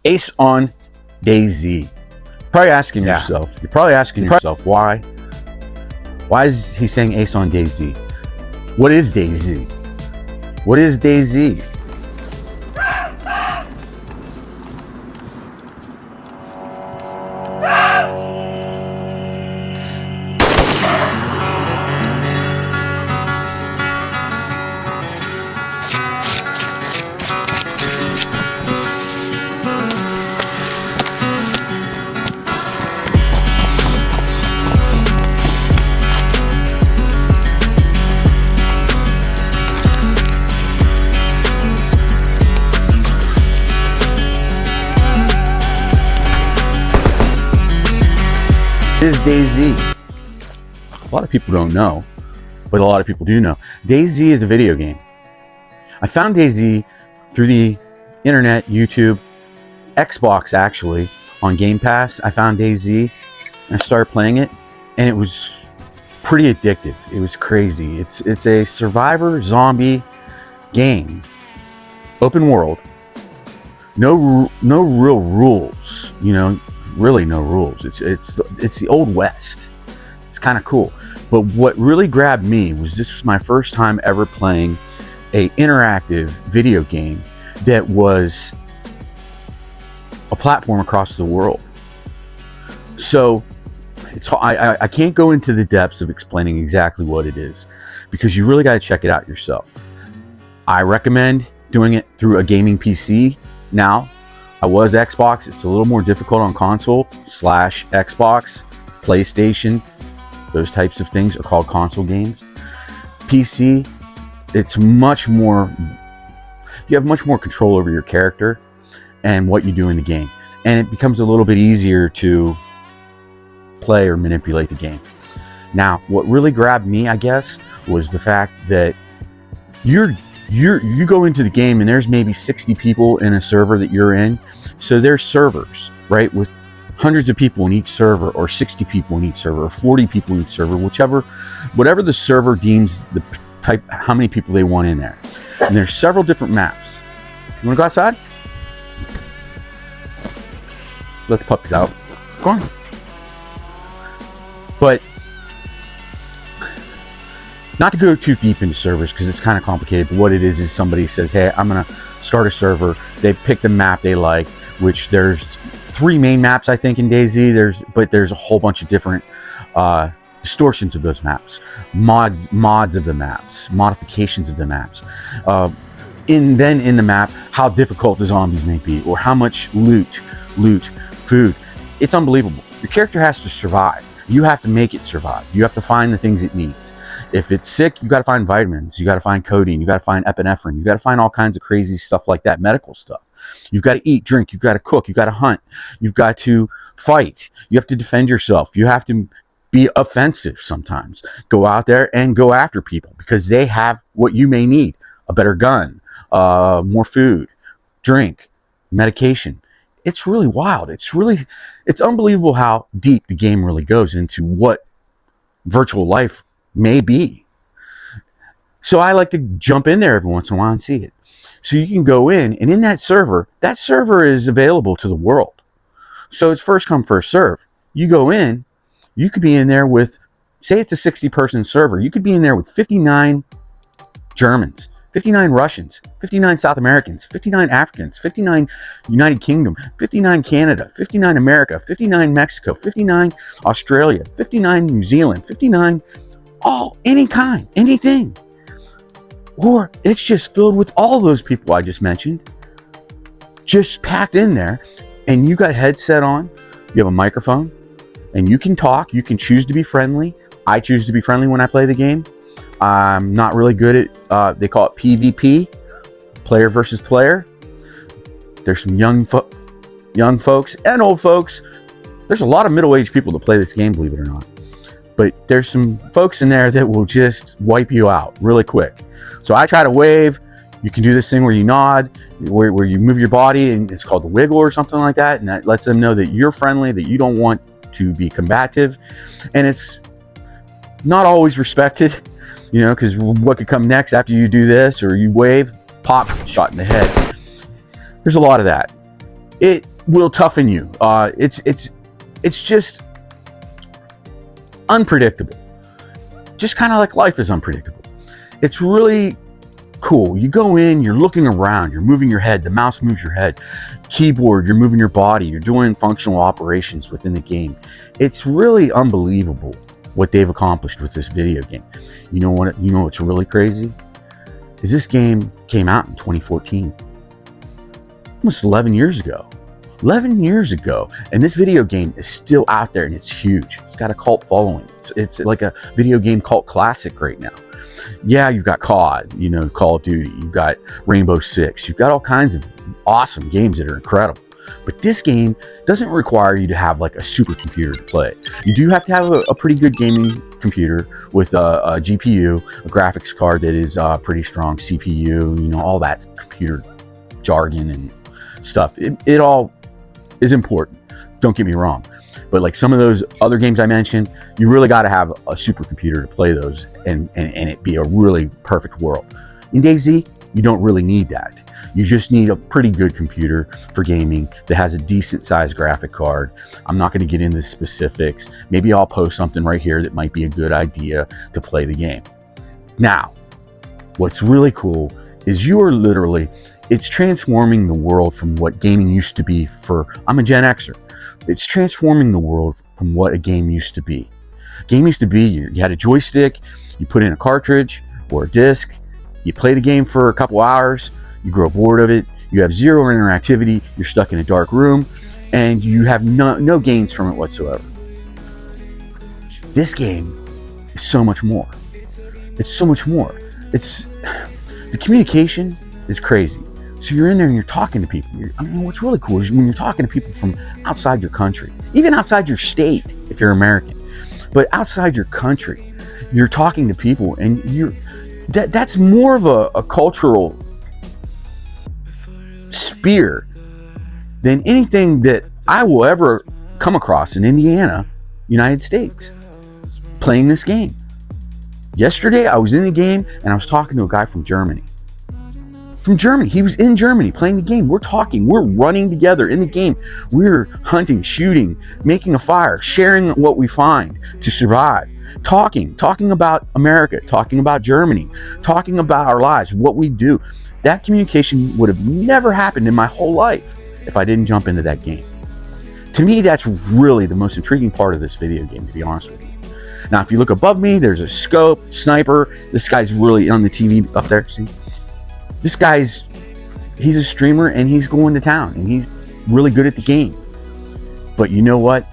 Ace on DayZ. Probably asking yourself. You're probably asking yourself why. Why is he saying Ace on DayZ? What is DayZ? What is DayZ? Is DayZ. A lot of people don't know, but a lot of people do know. DayZ is a video game. I found DayZ through the internet, YouTube, Xbox actually, on Game Pass. I found DayZ and I started playing it, and it was pretty addictive. It was crazy. It's a survivor zombie game, open world, no real rules, you know. Really no rules. It's the old west. It's kind of cool. But what really grabbed me was this was my first time ever playing a interactive video game that was a platform across the world. So I can't go into the depths of explaining exactly what it is, because you really got to check it out yourself. I recommend doing it through a gaming PC now. I was Xbox. It's a little more difficult on console / Xbox, PlayStation. Those types of things are called console games. PC, it's much more, you have much more control over your character and what you do in the game. And it becomes a little bit easier to play or manipulate the game. Now, what really grabbed me, I guess, was the fact that you go into the game and there's maybe 60 people in a server that you're in. So there's servers, right, with hundreds of people in each server, or 60 people in each server, or 40 people in each server, whatever the server deems the type, how many people they want in there. And there's several different maps. You want to go outside? Let the puppies out. Go on. But not to go too deep into servers, because it's kind of complicated, but what it is somebody says, hey, I'm going to start a server. They pick the map they like, which there's 3 main maps, I think, in DayZ. But there's a whole bunch of different distortions of those maps, mods of the maps, modifications of the maps. Then in the map, how difficult the zombies may be, or how much loot, food. It's unbelievable. Your character has to survive. You have to make it survive. You have to find the things it needs. If it's sick, you got to find vitamins. You got to find codeine. You got to find epinephrine. You got to find all kinds of crazy stuff like that, medical stuff. You've got to eat, drink. You've got to cook. You've got to hunt. You've got to fight. You have to defend yourself. You have to be offensive sometimes. Go out there and go after people because they have what you may need: a better gun, more food, drink, medication. It's really wild. It's unbelievable how deep the game really goes into what virtual life may be. So I like to jump in there every once in a while and see it. So you can go in, and in that server is available to the world. So it's first come, first serve. You go in, you could be in there with, say it's a 60-person server, you could be in there with 59 Germans, 59 Russians, 59 South Americans, 59 Africans, 59 United Kingdom, 59 Canada, 59 America, 59 Mexico, 59 Australia, 59 New Zealand, 59 any kind, anything. Or it's just filled with all those people I just mentioned, just packed in there, and you got a headset on, you have a microphone, and you can talk, you can choose to be friendly. I choose to be friendly when I play the game. I'm not really good at, they call it PvP, player versus player. There's some young folks and old folks. There's a lot of middle-aged people that play this game, believe it or not. But there's some folks in there that will just wipe you out really quick. So I try to wave. You can do this thing where you nod, where you move your body, and it's called the wiggle or something like that. And that lets them know that you're friendly, that you don't want to be combative. And it's not always respected, you know, because what could come next after you do this or you wave, pop, shot in the head. There's a lot of that. will toughen you. It's just unpredictable. Just kind of like life is unpredictable. It's really cool. You go in, you're looking around, you're moving your head, the mouse moves your head, keyboard, you're moving your body, you're doing functional operations within the game. It's really unbelievable what they've accomplished with this video game. You know what's really crazy? Is this game came out in 2014. Almost 11 years ago. 11 years ago, and this video game is still out there, and it's huge. It's got a cult following. It's like a video game cult classic right now. Yeah, you've got COD, Call of Duty, you've got Rainbow Six, you've got all kinds of awesome games that are incredible. But this game doesn't require you to have like a supercomputer to play. You do have to have a pretty good gaming computer with a GPU, a graphics card that is pretty strong, CPU, all that computer jargon and stuff. It all is important, don't get me wrong, but like some of those other games I mentioned, you really got to have a supercomputer to play those and it be a really perfect world. In DayZ, you don't really need that. You just need a pretty good computer for gaming that has a decent sized graphic card. I'm not going to get into specifics. Maybe I'll post something right here that might be a good idea to play the game. Now, what's really cool is it's transforming the world from what gaming used to be I'm a Gen Xer. It's transforming the world from what a game used to be. A game used to be, you had a joystick, you put in a cartridge or a disc, you play the game for a couple hours, you grow bored of it, you have zero interactivity, you're stuck in a dark room, and you have no gains from it whatsoever. This game is so much more. It's so much more. The communication is crazy. So you're in there and you're talking to people. What's really cool is when you're talking to people from outside your country, even outside your state, if you're American, but outside your country, you're talking to people, and that's more of a cultural spear than anything that I will ever come across in Indiana, United States, playing this game. Yesterday, I was in the game and I was talking to a guy from Germany. He was in Germany playing the game. We're talking, we're running together in the game. We're hunting, shooting, making a fire, sharing what we find to survive, talking about America, talking about Germany, talking about our lives, what we do. That communication would have never happened in my whole life if I didn't jump into that game. To me, that's really the most intriguing part of this video game, to be honest with you. Now, if you look above me, there's a scope, sniper. This guy's really on the TV up there, see? This he's a streamer and he's going to town and he's really good at the game. But you know what?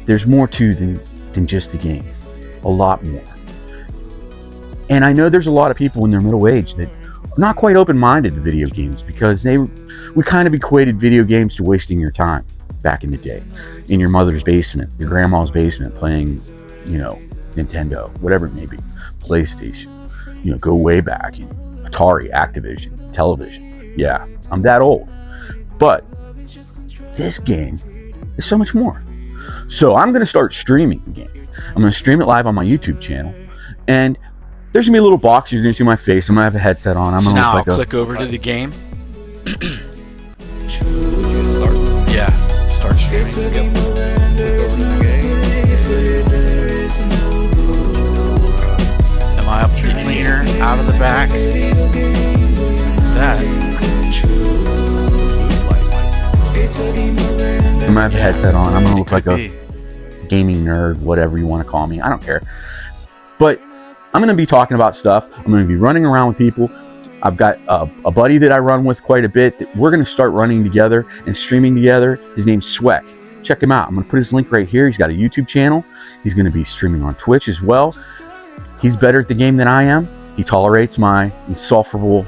There's more to than just the game. A lot more. And I know there's a lot of people in their middle age that are not quite open-minded to video games because we kind of equated video games to wasting your time back in the day. In your mother's basement, your grandma's basement, playing, Nintendo, whatever it may be, PlayStation, go way back. Atari, Activision, television. Yeah, I'm that old. But this game is so much more. So I'm going to start streaming the game. I'm going to stream it live on my YouTube channel. And there's going to be a little box. You're going to see my face. I'm going to have a headset on. So now I'll click over to the game. Start streaming. Am I up the cleaner out of the back? That. I'm going to have a headset on. I'm going to look like a gaming nerd, whatever you want to call me. I don't care. But I'm going to be talking about stuff. I'm going to be running around with people. I've got a buddy that I run with quite a bit. We're going to start running together and streaming together. His name's Sweck. Check him out. I'm going to put his link right here. He's got a YouTube channel. He's going to be streaming on Twitch as well. He's better at the game than I am. He tolerates my insufferable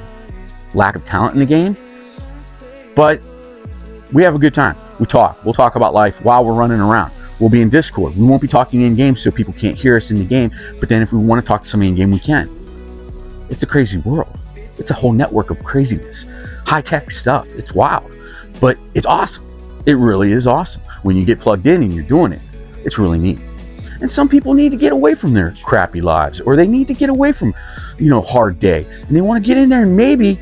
lack of talent in the game. But we have a good time. We talk. We'll talk about life while we're running around. We'll be in Discord. We won't be talking in game so people can't hear us in the game. But then if we want to talk to somebody in game, we can. It's a crazy world. It's a whole network of craziness. High-tech stuff. It's wild. But it's awesome. It really is awesome. When you get plugged in and you're doing it, it's really neat. And some people need to get away from their crappy lives, or they need to get away from, hard day. And they want to get in there and maybe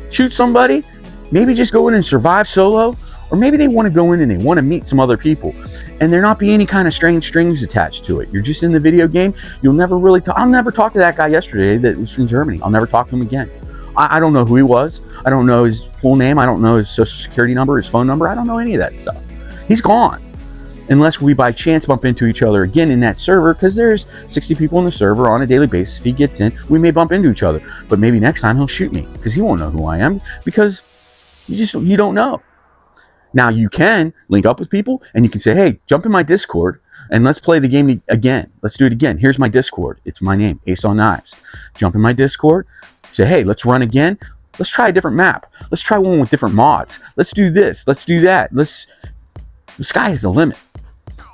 shoot somebody, maybe just go in and survive solo, Or maybe they want to go in and they want to meet some other people, and there not be any kind of strange strings attached to it. You're just in the video game. You'll never really talk. I'll never talk to that guy yesterday that was from Germany. I'll never talk to him again. I don't know who he was. I don't know his full name. I don't know his social security number, his phone number. I don't know any of that stuff. He's gone. Unless we by chance bump into each other again in that server, because there's 60 people in the server on a daily basis. If he gets in, we may bump into each other. But maybe next time he'll shoot me because he won't know who I am, because you don't know. Now you can link up with people and you can say, hey, jump in my Discord and let's play the game again. Let's do it again. Here's my Discord. It's my name, Ace on Knives. Jump in my Discord. Say, hey, let's run again. Let's try a different map. Let's try one with different mods. Let's do this. Let's do that. The sky is the limit.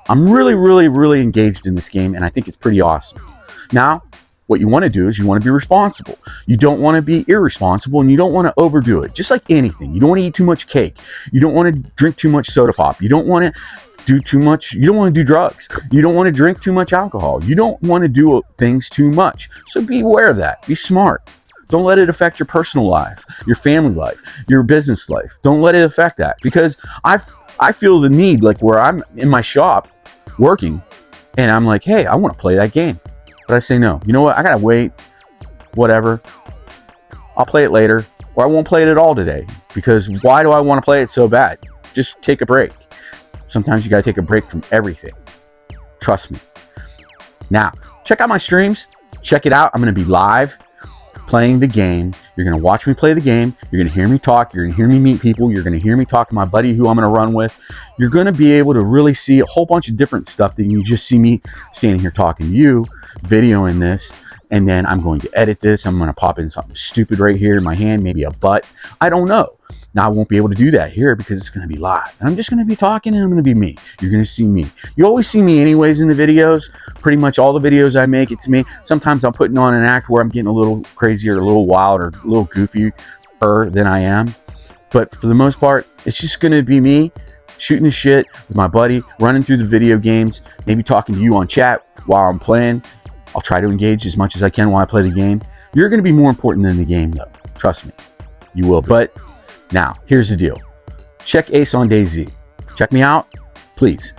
I'm really, really, really engaged in this game, and I think it's pretty awesome. Now, what you want to do is you want to be responsible. You don't want to be irresponsible, and you don't want to overdo it. Just like anything. You don't want to eat too much cake. You don't want to drink too much soda pop. You don't want to do too much. You don't want to do drugs. You don't want to drink too much alcohol. You don't want to do things too much. So be aware of that. Be smart. Don't let it affect your personal life, your family life, your business life. Don't let it affect that, because I feel the need, like where I'm in my shop working and I'm like, hey, I want to play that game. But I say, no, you know what? I got to wait, whatever. I'll play it later, or I won't play it at all today, because why do I want to play it so bad? Just take a break. Sometimes you got to take a break from everything. Trust me. Now, check out my streams. Check it out. I'm going to be live playing the game. You're going to watch me play the game. You're going to hear me talk. You're going to hear me meet people. You're going to hear me talk to my buddy who I'm going to run with. You're going to be able to really see a whole bunch of different stuff that you just see me standing here talking to you, videoing this, and then I'm going to edit this. I'm going to pop in something stupid right here in my hand, maybe a butt. I don't know. Now, I won't be able to do that here because it's going to be live. And I'm just going to be talking, and I'm going to be me. You're going to see me. You always see me anyways in the videos. Pretty much all the videos I make, it's me. Sometimes I'm putting on an act where I'm getting a little crazier, a little wild, or a little goofier than I am. But for the most part, it's just going to be me shooting the shit with my buddy, running through the video games, maybe talking to you on chat while I'm playing. I'll try to engage as much as I can while I play the game. You're going to be more important than the game, though. Trust me. You will. But now, here's the deal. Check Ace on DAYZ. Check me out, please.